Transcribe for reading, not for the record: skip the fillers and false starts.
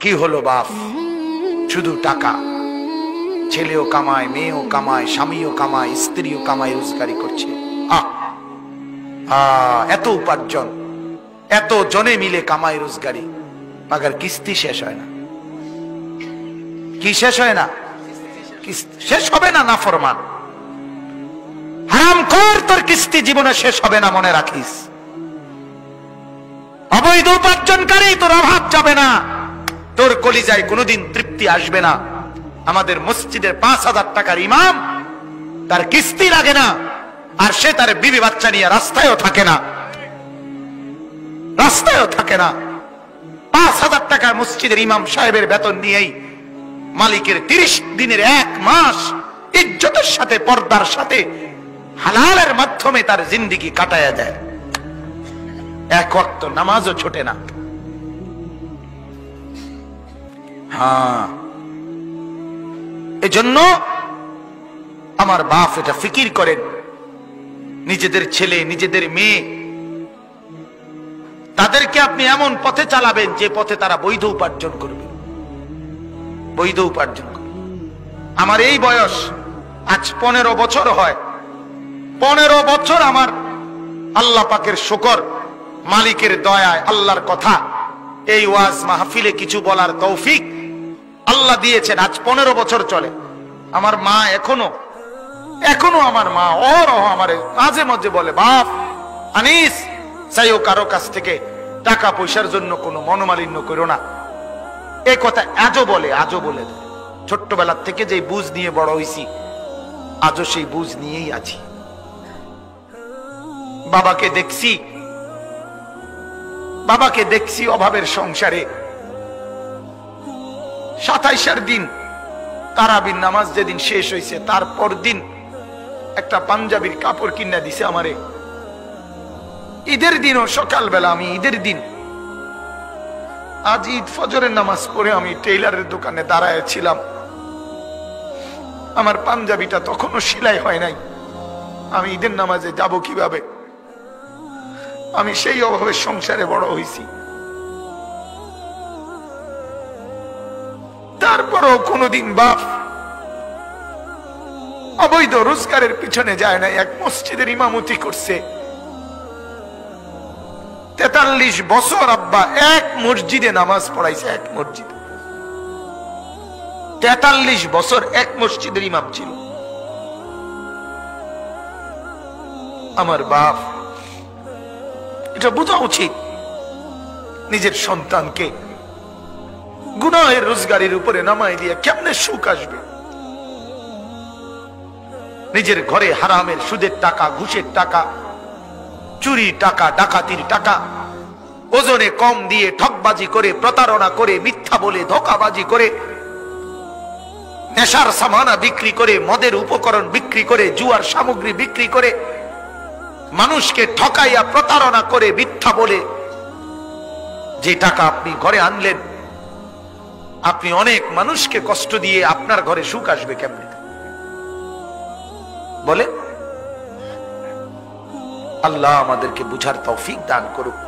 কি হলো বাপ? শুধু টাকা, ছেলেও কামায়, মেয়েও কামায়, স্বামীও কামায়, স্ত্রীও কামায়, রোজগারি করছে। এত উপার্জন, এত জনে মিলে কামাই রোজগারি, মাগার কিস্তি শেষ হয় না। কি শেষ হয় না? শেষ হবে না। নাফরমান হারামখোর, তোর কিস্তি জীবনে শেষ হবে না, মনে রাখিস। অবৈধ উপার্জনকারী, তোর অভাব যাবে না, তোর কলিজায় কোনোদিন তৃপ্তি আসবে না। আমাদের মসজিদের 5,000 টাকার ইমাম, তার কিস্তি লাগে না, আর সে তার বিবি বাচ্চা নিয়ে রাস্তায়ও থাকে না, রাস্তায়ও থাকে না। 5,000 টাকার মসজিদের ইমাম সাহেবের বেতন নিয়েই মালিকের 30 দিনের 1 মাস ইজ্জতের সাথে, পর্দার সাথে, হালালের মাধ্যমে তার জিন্দেগি কাটায়া যায়। এক ওয়াক্ত নামাজও ছোটে না। এজন্য আমার বাপ এটা ফিকির করেন, নিজেদের ছেলে, নিজেদের মেয়ে, তাদেরকে আপনি এমন পথে চালাবেন যে পথে তারা বৈধ উপার্জন করবে, বৈধ উপার্জন করবে। আমার এই বয়স আজ 15 বছর হয়। 15 বছর আমার আল্লাহ পাকের শুকর, মালিকের দয়ায়, আল্লাহর কথা, এই ওয়াজ মাহফিলে কিছু বলার তৌফিক আল্লাহ দিয়েছেন। আজ 15 বছর চলে। আমার মা এখনো আমার মা আমারে মাঝে মাঝে বলে, বাপ আনিস, চাইও কারো কাছ থেকে টাকা পয়সার জন্য কোনো মনোমালিন্য করো না। এই কথা আজও বলে। ছোট্টবেলার থেকে যে বুঝ নিয়ে বড় হইছি, আজও সেই বুঝ নিয়েই আছি। বাবাকে দেখছি অভাবের সংসারে। 27 দিন তারাবির নামাজ যেদিন শেষ হয়েছে, তারপর দিন একটা পাঞ্জাবির কাপড় কিনা দিছে আমারে। ঈদের দিনও সকালবেলা, আমি ঈদের দিন, আজ ঈদ ফজরের নামাজ পড়ে আমি টেইলারের দোকানে দাঁড়ায় ছিলাম। আমার পাঞ্জাবিটা তখনও সেলাই হয় নাই। আমি ঈদের নামাজে যাব কিভাবে? আমি সেই অভাবের সংসারে বড় হয়েছি। তারপরও কোনদিন বাপ অবৈধ রোজগারের পিছনে যায় না। এক মসজিদের ইমামতি করছে 43 বছর। আব্বা এক মসজিদে নামাজ পড়াইছে, এক মসজিদে 43 বছর এক মসজিদের ইমাম ছিল। আমার বাপ, এটা বোঝা উচিত, নিজের সন্তানকে গুনাহের রোজগারের উপরে নামাই দিয়ে কেমনে সুখ আসবে? নিজের ঘরে হারামের, সুদের টাকা, ঘুষের টাকা, চুরি টাকা, ডাকাতির টাকা, ওজনে কম দিয়ে ঠকবাজি করে, প্রতারণা করে, মিথ্যা বলে, ধোঁকাবাজি করে, নেশার সামানা বিক্রি করে, মদের উপকরণ বিক্রি করে, জুয়ার সামগ্রী বিক্রি করে, মানুষকে ঠকাইয়া, প্রতারণা করে, মিথ্যা বলে যে টাকা আপনি ঘরে আনলেন, আপনি অনেক মানুষকে কষ্ট দিয়ে আপনার ঘরে সুখ আসবে কেমনে বলে? আল্লাহ আমাদেরকে বুঝার তৌফিক দান করুক।